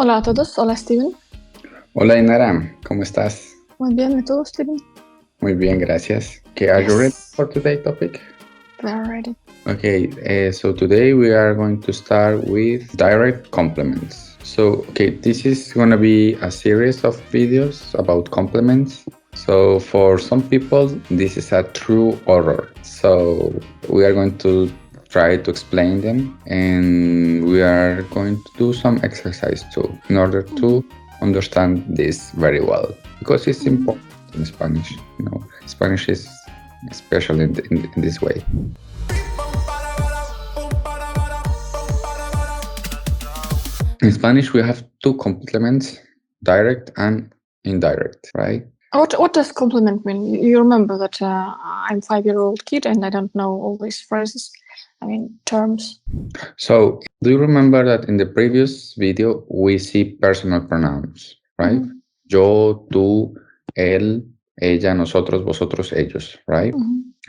Hola a todos, hola Steven. Hola Dinara, ¿cómo estás? Muy bien, ¿y tú, Steven? Muy bien, gracias. Okay, are you ready for today's topic? We're ready. Okay, so today we are going to start with direct complements. So, this is going to be a series of videos about complements. So, for some people, this is a true horror. So, we are going to try to explain them, and we are going to do some exercise too in order to understand this very well, because it's important in Spanish. Spanish is special in this way. In Spanish, we have two complements, direct and indirect, right? What does complement mean? You remember that I'm 5-year-old kid and I don't know all these phrases, terms. So, do you remember that in the previous video, we see personal pronouns, right? Yo, tú, él, ella, nosotros, vosotros, ellos, right?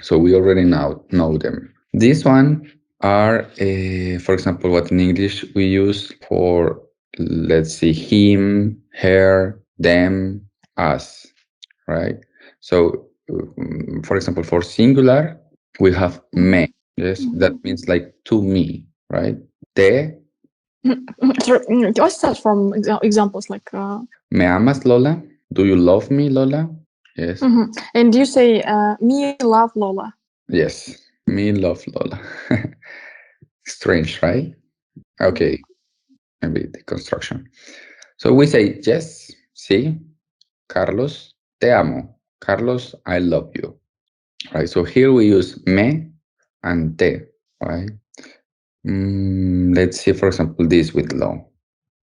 So we already know them. This one are, for example, what in English we use for, let's see, him, her, them, us, right? So, for example, for singular, we have me. Yes, that means like to me, right? Te. What's that from examples like? ¿Me amas, Lola? Do you love me, Lola? Yes. And you say, me love Lola. Yes, me love Lola. Strange, right? Okay, maybe the construction. So we say, yes, sí, Carlos, te amo. Carlos, I love you. Right, so here we use me and te, right? Let's see, for example, this with lo.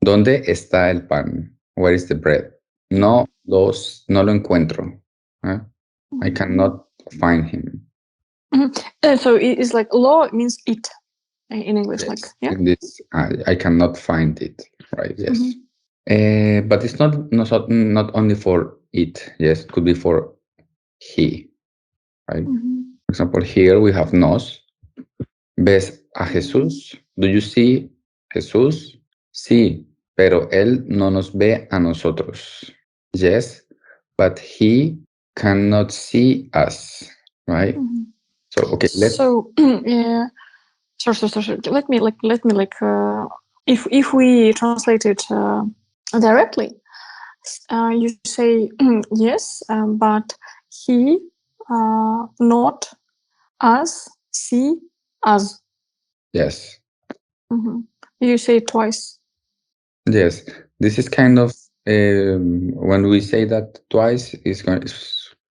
¿Dónde está el pan? Where is the bread? No lo encuentro. I cannot find him. So it's like lo means it in English, Yes. like, yeah? In this, I cannot find it, right? Yes. But it's not only for it. Yes, it could be for he, right? For example, here we have nos. ¿Ves a Jesús? Do you see Jesús? Sí, pero él no nos ve a nosotros. Yes, but he cannot see us, right? So okay, let's. So yeah. Sorry. Let me if we translate it directly, you say yes, but he not us see us. Yes. You say it twice. Yes, this is kind of when we say that twice is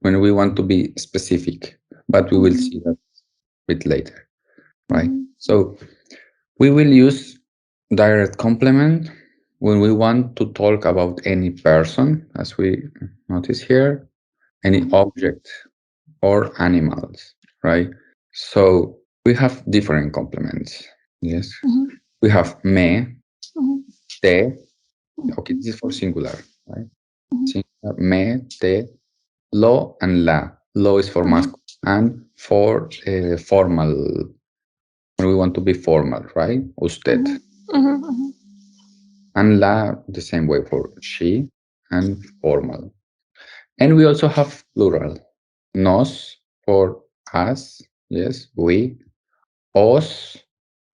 when we want to be specific, but we will see that a bit later, right? So we will use direct complement when we want to talk about any person, as we notice here, any object or animals, right? So we have different complements. Yes, we have me, te. Okay, this is for singular, right? Singular, me, te, lo, and la. Lo is for masculine and for formal, when we want to be formal, right? Usted. And la, the same way for she and formal. And we also have plural. Nos for us, yes, we. Os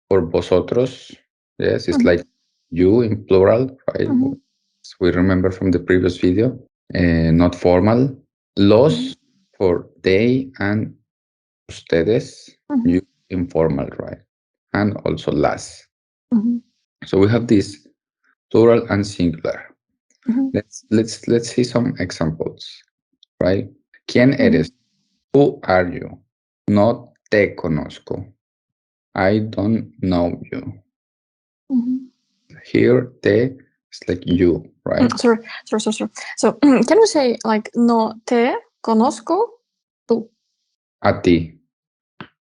for vosotros, yes, it's like you in plural, right? So we remember from the previous video, not formal. Los for they and ustedes, you informal, right? And also las. So we have this plural and singular. Let's see some examples, right? ¿Quién eres? Who are you? No te conozco. I don't know you. Here, te is like you, right? Sorry. So can we say like no te conozco tú? A ti.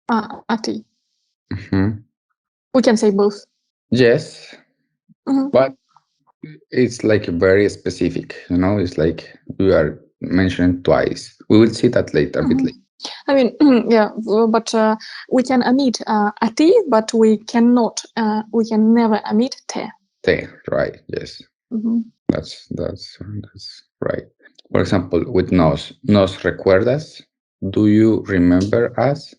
A ti. We can say both. Yes, but it's like very specific, it's like we are mentioning twice. We will see that later, a bit later. Yeah, but we can omit a ti, but we can never omit te. Te, right? Yes, that's right. For example, with nos recuerdas? Do you remember us?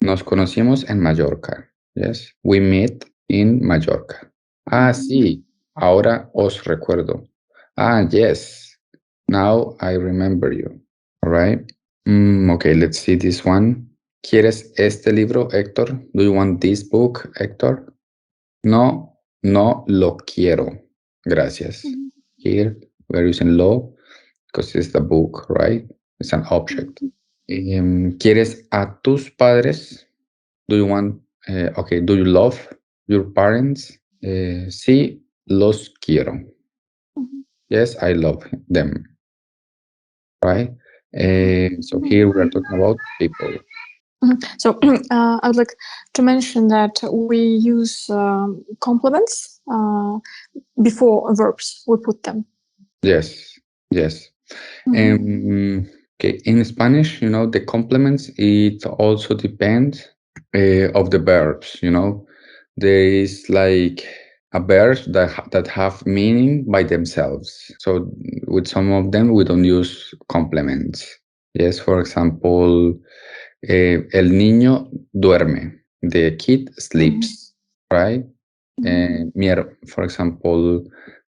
Nos conocimos en Mallorca. Yes, we met in Mallorca. Ah, sí, ahora os recuerdo. Ah, yes, now I remember you. All right. Okay, let's see this one. ¿Quieres este libro, Héctor? Do you want this book, Héctor? No, no lo quiero. Gracias. Here we're using lo because it's the book, right? It's an object. ¿Quieres a tus padres? Do you want, okay, do you love your parents? Sí, los quiero. Yes, I love them, right? So here we're talking about people. So I would like to mention that we use complements before verbs. We put them. Yes, yes. Okay, in Spanish, the complements, it also depends of the verbs, There is like a verbs that have meaning by themselves. So with some of them, we don't use complements. Yes, for example, el niño duerme. The kid sleeps, right? For example,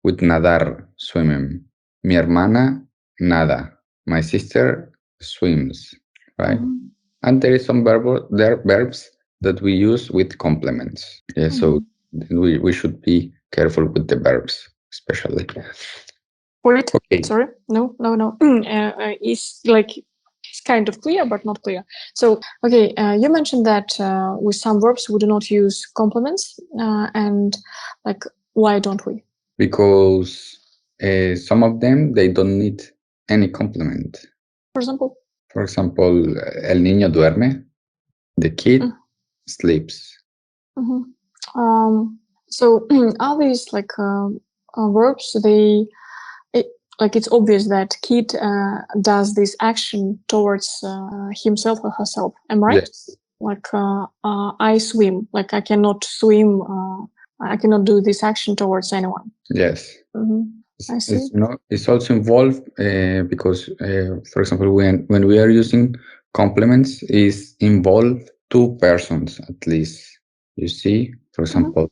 with nadar, swimming. Mi hermana nada. My sister swims, right? And there is some verbs that we use with complements. Yeah, so we should be careful with the verbs, especially. Wait, Okay. sorry. No. It's kind of clear, but not clear. So, okay, you mentioned that with some verbs we do not use complements, and like, why don't we? Because some of them, they don't need any complement. For example, el niño duerme, the kid sleeps. So are these like verbs? It's obvious that kid does this action towards himself or herself. Am I right? Yes. Like I swim. Like I cannot swim. I cannot do this action towards anyone. Yes. I see. It's also involved because, for example, when we are using complements, is involve two persons at least. You see, for example,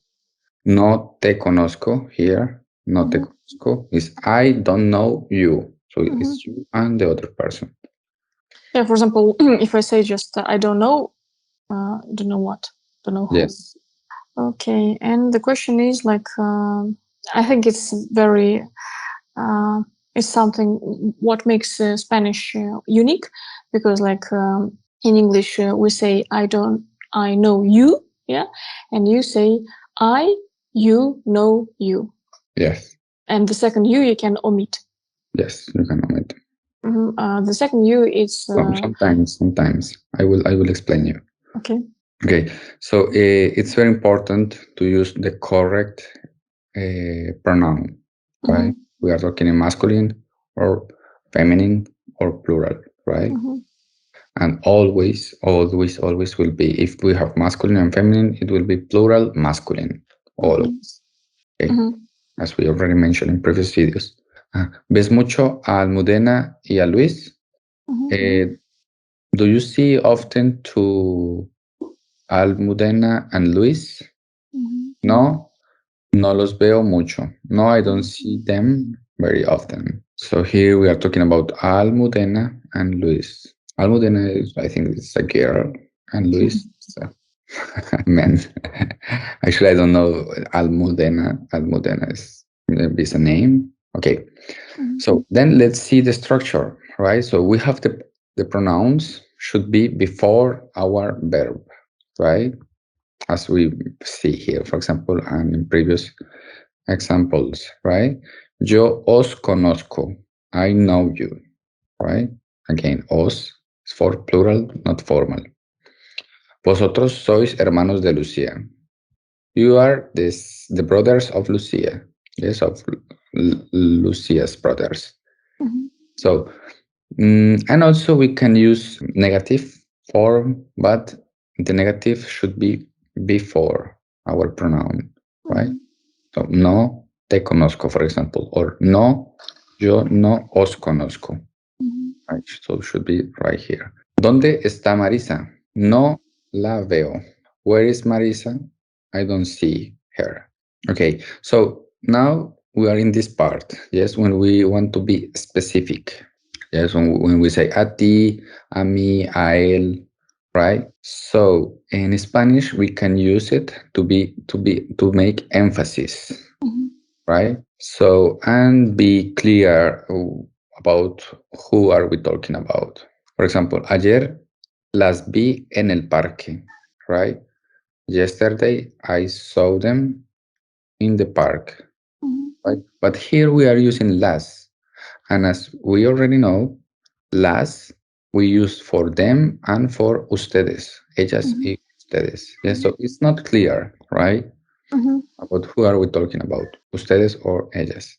no te conozco here. No te conozco is I don't know you. So it's you and the other person. Yeah. For example, if I say just I don't know what, don't know who. Yes. Okay, and the question is like, I think it's very, it's something what makes Spanish unique, because like in English we say I know you, yeah, and you say you know you. Yes. And the second you can omit. Yes, you can omit. The second you is sometimes I will explain you. Okay. Okay, so it's very important to use the correct pronoun, right? We are talking in masculine or feminine or plural, right? And always will be, if we have masculine and feminine, it will be plural masculine, always. Okay, as we already mentioned in previous videos. ¿Ves mucho a Almudena y a Luis? Do you see often to Almudena and Luis? No, no los veo mucho. No, I don't see them very often. So here we are talking about Almudena and Luis. Almudena is, I think, it's a girl, and Luis is a man. Actually, I don't know Almudena. Almudena is maybe it's a name. Okay. So then let's see the structure, right? So we have the pronouns should be before our verb, right? As we see here, for example, and in previous examples, right? Yo os conozco. I know you, right? Again, os is for plural, not formal. Vosotros sois hermanos de Lucía. You are the brothers of Lucia. Yes, of Lucia's brothers. So, and also we can use negative form, but the negative should be before our pronoun, right? So, no te conozco, for example, or no, yo no os conozco. Right, so it should be right here. ¿Dónde está Marisa? No la veo. Where is Marisa? I don't see her. Okay, so now we are in this part. Yes, when we want to be specific. Yes, when we say a ti, a mí, a él, right? So in Spanish we can use it to make emphasis, right? So and be clear about who are we talking about. For example, ayer las vi en el parque, right? Yesterday I saw them in the park, right? But here we are using las, and as we already know, las we use for them and for ustedes, ellas y ustedes. Yes, so it's not clear, right? About who are we talking about, ustedes or ellas.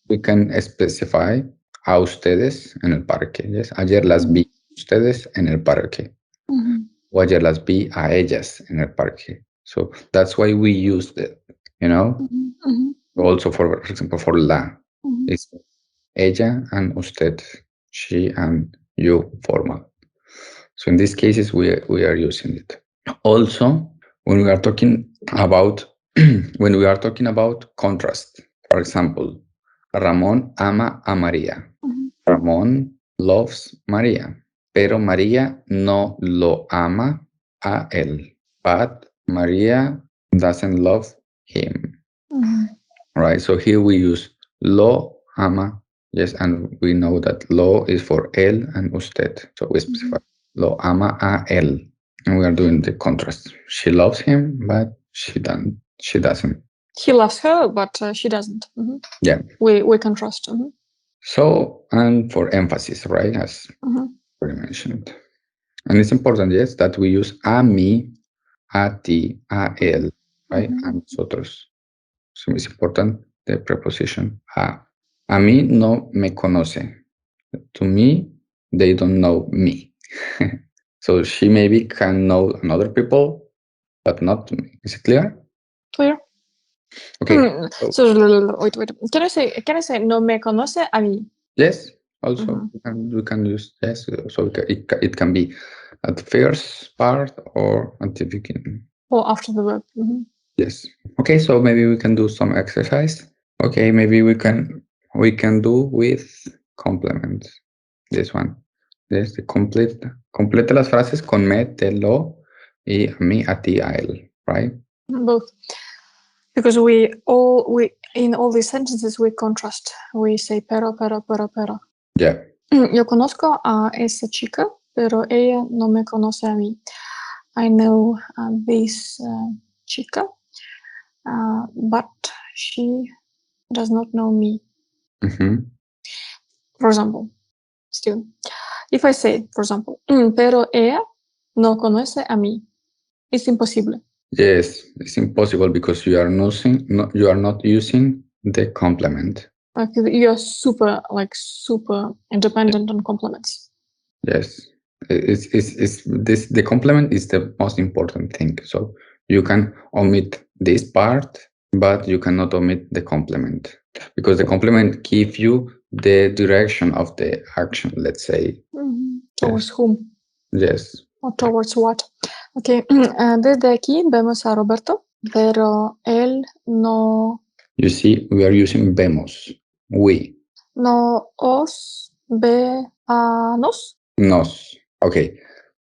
We can specify a ustedes en el parque. Yes, ayer las vi ustedes en el parque. O ayer las vi a ellas en el parque. So that's why we used it, you know. Also, for example, for la, it's ella and usted, she and you formal. So in these cases, we are using it. Also, when we are talking about when we are talking about contrast, for example, Ramón ama a María. Ramón loves María, pero María no lo ama a él. But María doesn't love him. Right? So here we use lo ama. Yes, and we know that lo is for él and usted. So we specify lo ama a él. And we are doing the contrast. She loves him, but she doesn't. He loves her, but she doesn't. Yeah. We contrast. So, and for emphasis, right? As we mentioned. And it's important, yes, that we use a mí, a ti, a él, right? A nosotros. So it's important the preposition a. A mí no me conoce. To me, they don't know me. So she maybe can know another people, but not to me. Is it clear? Clear. Okay. So wait. Can I say no me conoce a mí? Yes. Also, we can use yes. So it can be at the first part or at the beginning. Or after the verb. Yes. Okay. So maybe we can do some exercise. Okay. Maybe we can do with complements. This one. This the complete las frases con me, te, lo y a mí, a ti, a él. Right? Both. Because we in all these sentences we contrast. We say pero. Yeah. Yo conozco a esa chica, pero ella no me conoce a mí. I know this chica, but she does not know me. For example, still, if I say, for example, pero ella no conoce a mí, it's impossible. Yes, it's impossible because you are not using the complement. Like you're super independent on complements. Yes, it's this the complement is the most important thing. So you can omit this part, but you cannot omit the complement because the complement gives you the direction of the action. Let's say towards whom? Yes. Or towards what? Okay. Desde aquí vemos a Roberto, pero él no. You see, we are using vemos. We. No os ve a nos. Nos. Okay.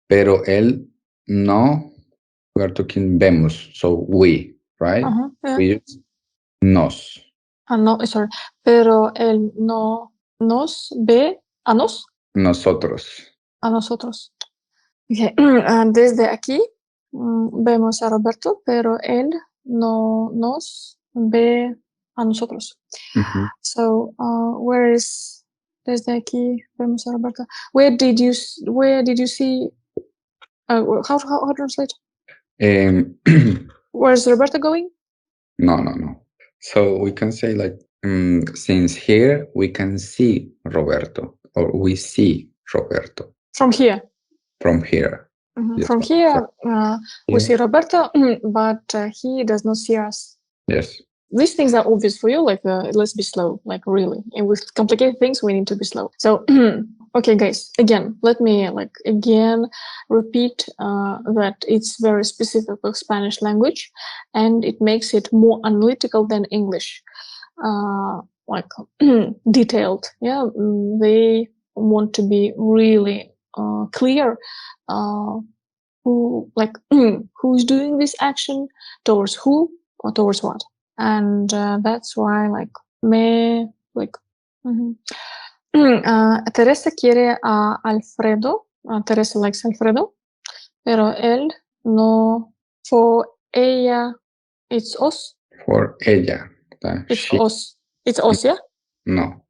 Pero él no. We are talking vemos. So we, right? Yeah. We use nos. No, sorry. Pero él no nos ve a nos. Nosotros. A nosotros. Okay. Desde aquí vemos a Roberto, pero él no nos ve a nosotros. So, where is desde aquí vemos a Roberto? Where did you see? How translate? Where's Roberto going? No. So we can say like since here we can see Roberto or we see Roberto. From here. From here. Yes. From here, we see Roberto, but he does not see us. Yes. these things are obvious for you, like let's be slow, like really. And with complicated things, we need to be slow. So, okay, guys, again, let me repeat that it's very specific of Spanish language, and it makes it more analytical than English, like detailed. Yeah, they want to be really clear. Who's doing this action, towards who or towards what, and that's why Teresa quiere a Alfredo. Teresa likes Alfredo, pero él no. For ella, it's us. For ella. It's us. It's us, yeah? No.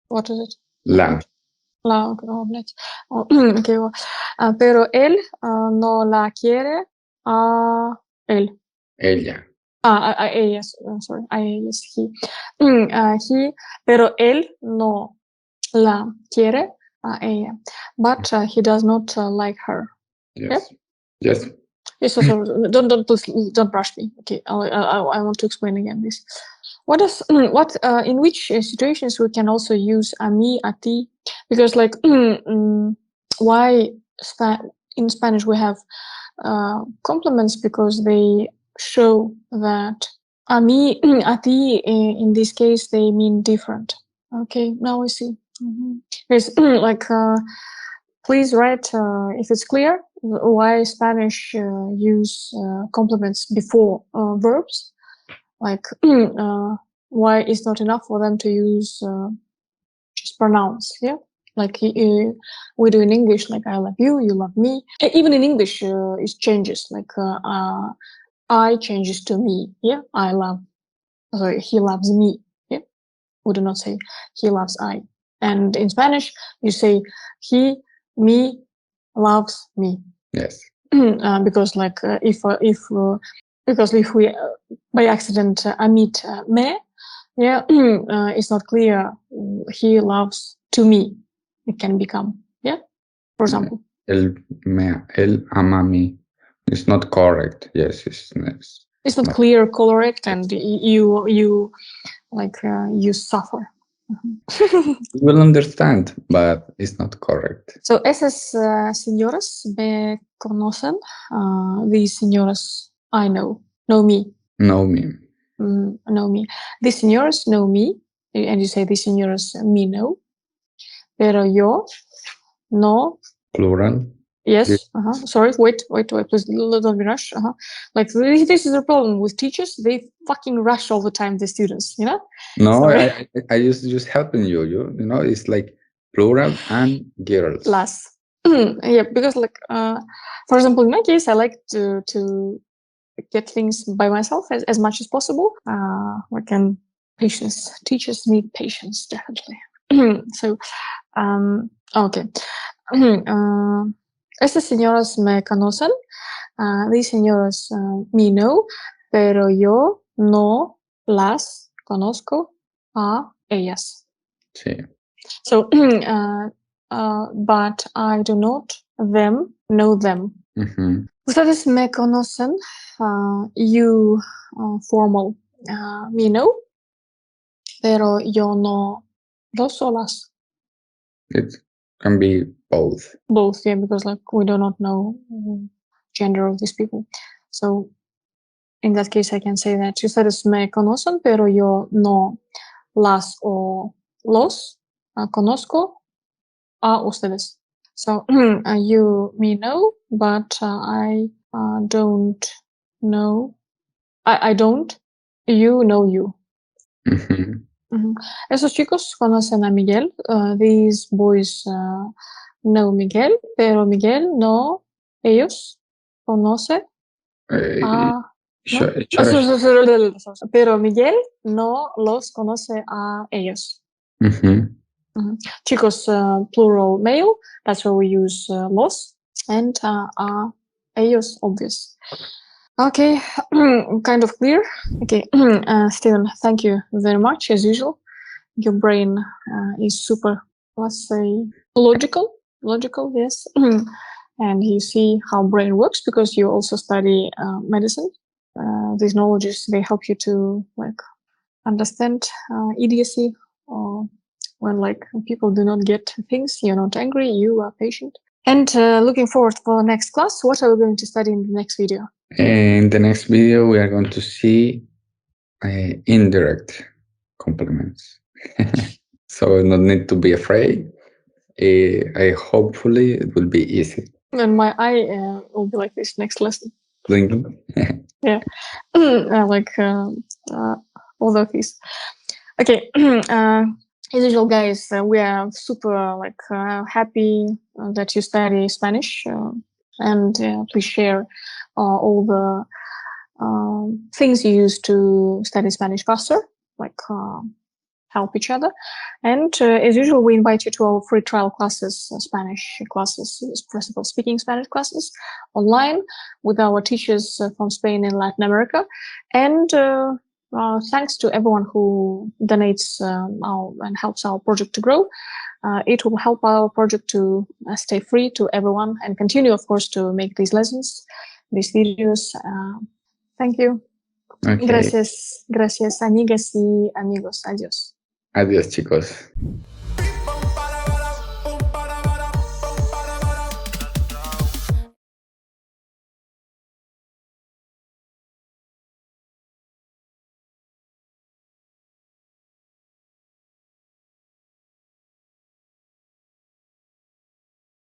What is it? La. La, okay, well, pero él no la quiere a él. Ella. A ella, sorry, a ella es he. He, pero él no la quiere a ella, but he does not like her. Yes. Yep? Yes. Yes, so don't brush me. Okay, I want to explain again this. In which situations we can also use a mí, a ti, because like why in Spanish we have complements, because they show that a mí, a ti in this case they mean different. Okay, now I see. There's like please write if it's clear why Spanish use complements before verbs. Like why it's not enough for them to use just pronouns. Yeah, like we do in English, like I love you, you love me. Even in English, it changes. Like I changes to me. Yeah, I love. Sorry, he loves me. Yeah, we do not say he loves I. And in Spanish, you say he, me, loves me. Yes. Because like because if we by accident omit me, yeah, it's not clear. He loves to me. It can become, yeah. For example, él ama a mí. It's not correct. Yes, it's not clear, correct, and you like you suffer. You will understand, but it's not correct. So esas señoras me conocen. These señoras I know me. Know me. Know me. These señoras know me, and you say these señoras me know. Pero yo no. Plural. Yes. Sorry. Wait. Please don't be rush. Like this is the problem with teachers. They fucking rush all the time. The students, you know. No, I just helping you. You know, it's like plural and girls. Las. Yeah, because like for example, in my case, I like to get things by myself as much as possible. Patience. Teachers need patience, definitely. So, okay. Estas señoras me conocen. These señoras me know, pero yo no las conozco a ellas. Sí. So, but I do not know them. Ustedes me conocen, you formal me know, pero yo no los o las. It can be both. Both, yeah, because like we do not know gender of these people. So in that case, I can say that ustedes me conocen, pero yo no las o los conozco a ustedes. So you me know, but I don't know. I don't. You know you. Esos chicos conocen a Miguel. These boys know Miguel, pero Miguel no. Ellos conocen a. Pero Miguel no los conoce a ellos. Chicos, plural male. That's where we use los, and a ellos, obvious. Okay, kind of clear. Okay, Steven, thank you very much, as usual. Your brain is super, let's say, logical, yes. And you see how brain works because you also study medicine. These knowledges, they help you to like understand idiocy, or when like people do not get things, you're not angry, you are patient. And looking forward for the next class. What are we going to study in the next video? In the next video, we are going to see indirect complements. So no need to be afraid. Hopefully it will be easy. And my eye will be like this next lesson. Blinking. Yeah, like all of these. Okay. As usual, guys, we are super happy that you study Spanish, and please share all the things you use to study Spanish faster, like help each other. And as usual, we invite you to our free trial classes, Spanish classes, first of all, speaking Spanish classes online with our teachers from Spain and Latin America. And thanks to everyone who donates and helps our project to grow. It will help our project to stay free to everyone and continue, of course, to make these lessons, these videos. Thank you. Okay. Gracias, amigas y amigos. Adiós. Adiós, chicos.